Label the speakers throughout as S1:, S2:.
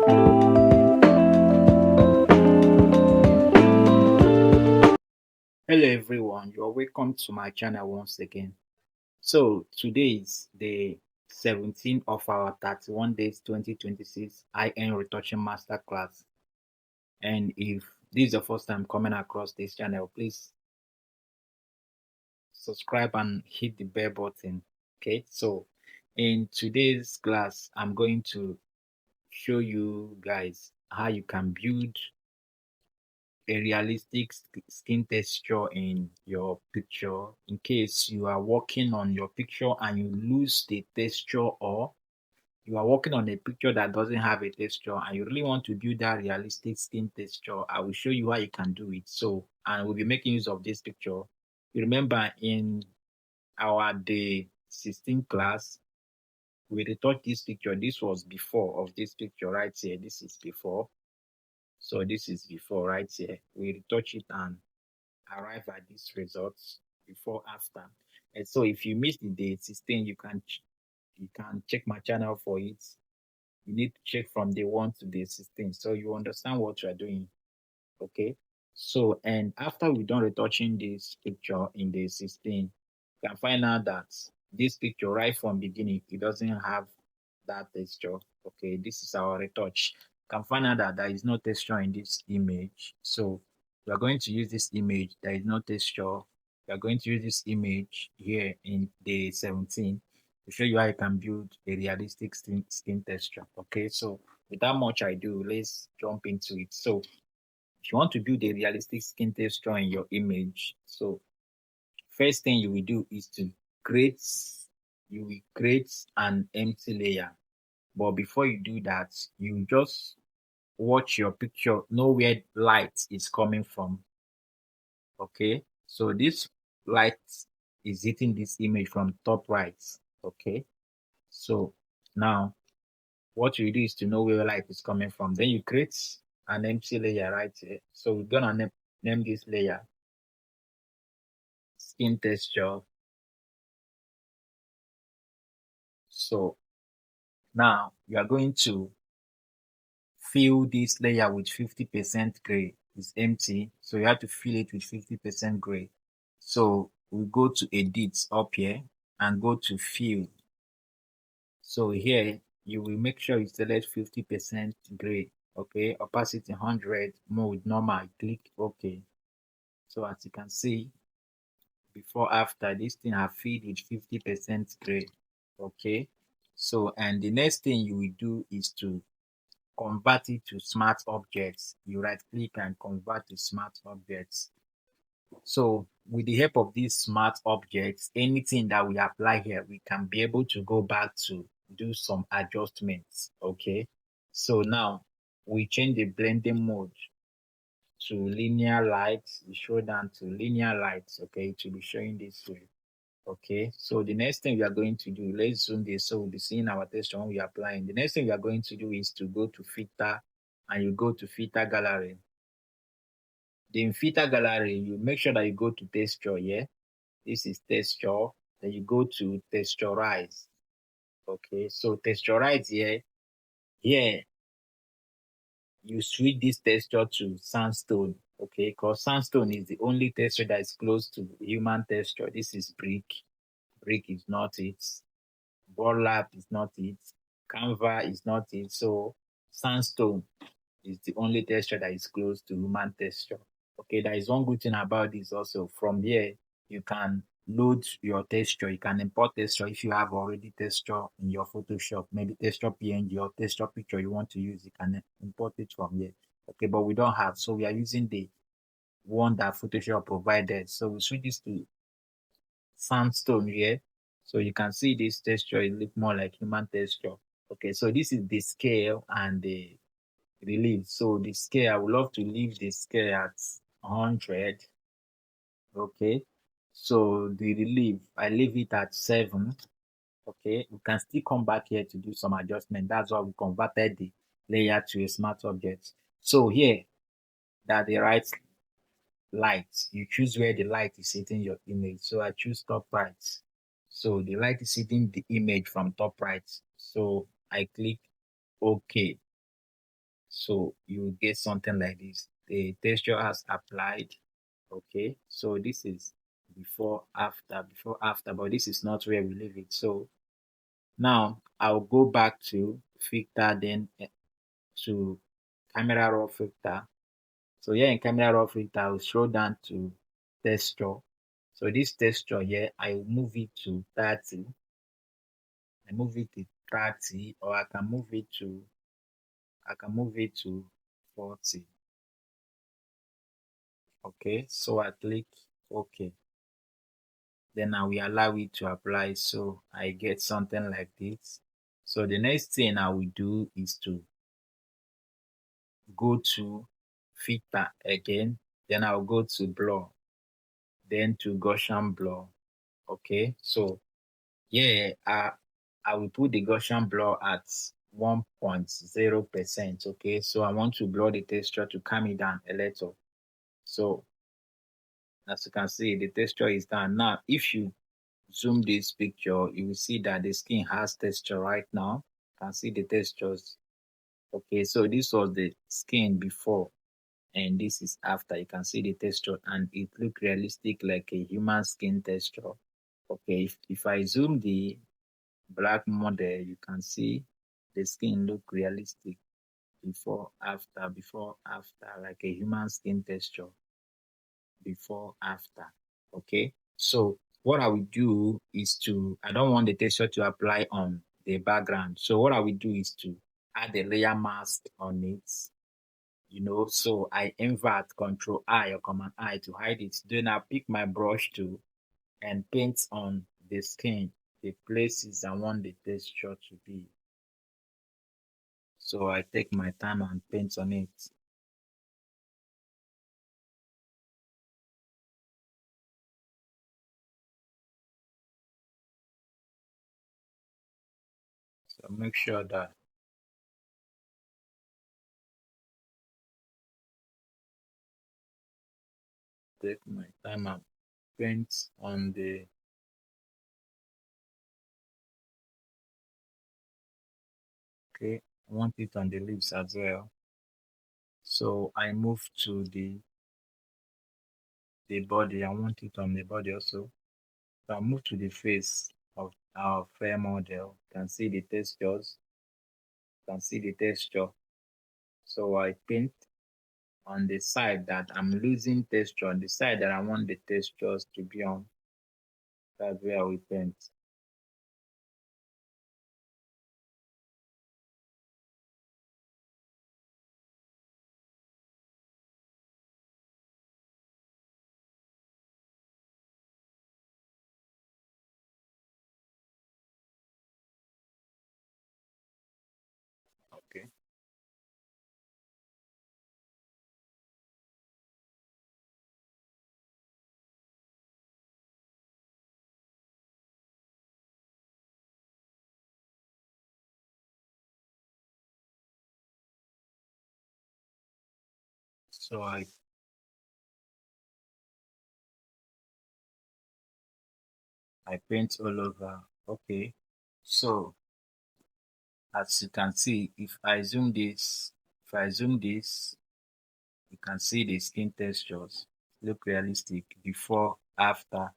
S1: Hello everyone, you're welcome to my channel once again. So today is the 17th of our 31 days 2026 High-End Retouching Masterclass. And if this is the first time coming across this channel, please subscribe and hit the bell button. Okay, so in today's class, I'm going to show you guys how you can build a realistic skin texture in your picture in case you are working on your picture and you lose the texture, or you are working on a picture that doesn't have a texture and you really want to build that realistic skin texture. I will show you how you can do it. So, and we'll be making use of this picture. You remember in our day 16 class, we retouched this picture. This was before of this picture right here. This is before. So this is before right here. We retouch it and arrive at these results before after. And so if you miss the day 16, you can check my channel for it. You need to check from day 1 to day 16 so you understand what you are doing. Okay, so and after we done retouching this picture in day 16, you can find out that this picture right from beginning, it doesn't have that texture. Okay, this is our retouch. You can find out that there is no texture in this image. So we are going to use this image. There is no texture. We are going to use this image here in day 17 to show you how you can build a realistic skin texture. Okay, so without much ado, let's jump into it. So if you want to build a realistic skin texture in your image, so first thing you will do is to create you will create an empty layer. But before you do that, you just watch your picture, know where light is coming from. Okay, so this light is hitting this image from top right. Okay, so now what you do is to know where light is coming from. Then you create an empty layer right here. So we're gonna name this layer skin texture. So now you are going to fill this layer with 50% gray. It's empty, so you have to fill it with 50% gray. So we go to edit up here and go to fill. So here you will make sure you select 50% gray. Okay, opacity 100, mode normal, click OK. So as you can see, before after, this thing have filled with 50% gray. Okay, so and the next thing you will do is to convert it to smart objects. You right click and convert to smart objects. So with the help of these smart objects, anything that we apply here, we can be able to go back to do some adjustments. Okay, so now we change the blending mode to linear light. We show down to linear light. Okay, to be showing this way. Okay, so the next thing we are going to do, let's zoom this so we'll be seeing our texture when we are applying. The next thing we are going to do is to go to filter and you go to filter gallery. Then filter gallery, you make sure that you go to texture here. This is texture. Then you go to texturize. Okay, so texturize here. Here, you switch this texture to sandstone. Okay, because sandstone is the only texture that is close to human texture. This is brick. Brick is not it. Burlap is not it. Canva is not it. So sandstone is the only texture that is close to human texture. Okay, there is one good thing about this also. From here, you can load your texture. You can import texture if you have already texture in your Photoshop, maybe texture PNG or texture picture you want to use. You can import it from here. Okay, but we don't have, so we are using the one that Photoshop provided. So we switch this to sandstone here. So you can see this texture, it look more like human texture. Okay, so this is the scale and the relief. So the scale, I would love to leave the scale at 100. Okay, so the relief, I leave it at 7. Okay, we can still come back here to do some adjustment. That's why we converted the layer to a smart object. So here, that the right light, you choose where the light is hitting your image. So I choose top right. So the light is hitting the image from top right. So I click OK. So you will get something like this. The texture has applied. Okay, so this is before after, but this is not where we leave it. So now I'll go back to filter, then to camera raw filter. So here in camera raw filter, I'll scroll down to texture. So this texture here, I will move it to 30. I move it to 30, or I can move it to 40. Okay, so I click OK. Then I will allow it to apply. So I get something like this. So the next thing I will do is to go to filter again. Then I'll go to blur, then to Gaussian blur. Okay, so yeah, I will put the Gaussian blur at 1.0%. Okay, so I want to blur the texture to calm it down a little. So as you can see, the texture is done. Now, if you zoom this picture, you will see that the skin has texture right now. You can see the textures. Okay, so this was the skin before, and this is after. You can see the texture, and it look realistic like a human skin texture. Okay, if I zoom the black model, you can see the skin look realistic before after, like a human skin texture before after. Okay, so what I will do is to, I don't want the texture to apply on the background, so what I will do is to add a layer mask on it, so I invert Control I or Command I to hide it. Then I pick my brush tool and paint on the skin the places I want the texture to be. So I take my time and paint on it. So make sure that take my time and paint on the, okay, I want it on the lips as well. So I move to the body. I want it on the body also. So I move to the face of our fair model. You can see the textures. You can see the texture. So I paint on the side that I'm losing texture, on the side that I want the textures to be on. That's where we paint. Okay. So I paint all over. Okay. So as you can see, if I zoom this, you can see the skin textures look realistic before, after.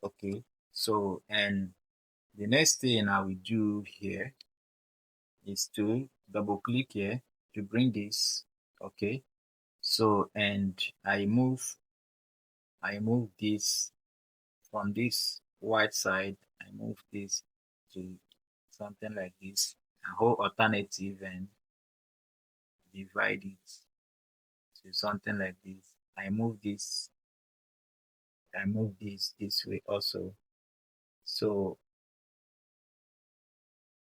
S1: Okay. So, and the next thing I will do here is to double click here to bring this. Okay. So, and I move this from this white side, I move this to something like this. I hold alternative and divide it to something like this. I move this, I move this way also. So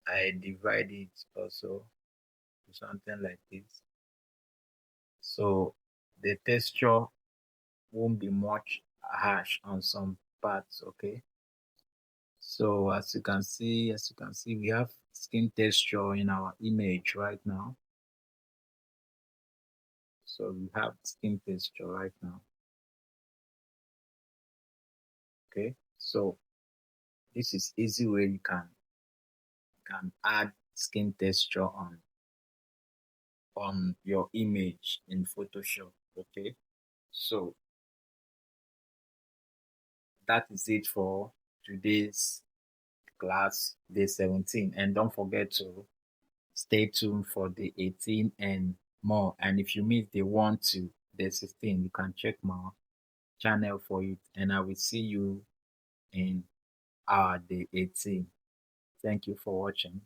S1: I divide it also to something like this. So the texture won't be much harsh on some parts, okay? So as you can see, we have skin texture in our image right now. So we have skin texture right now. Okay. So this is easy way you can add skin texture on on your image in Photoshop. Okay, so that is it for today's class, day 17. And don't forget to stay tuned for the 18 and more. And if you miss the 1 to the 16, you can check my channel for it. And I will see you in our day 18. Thank you for watching.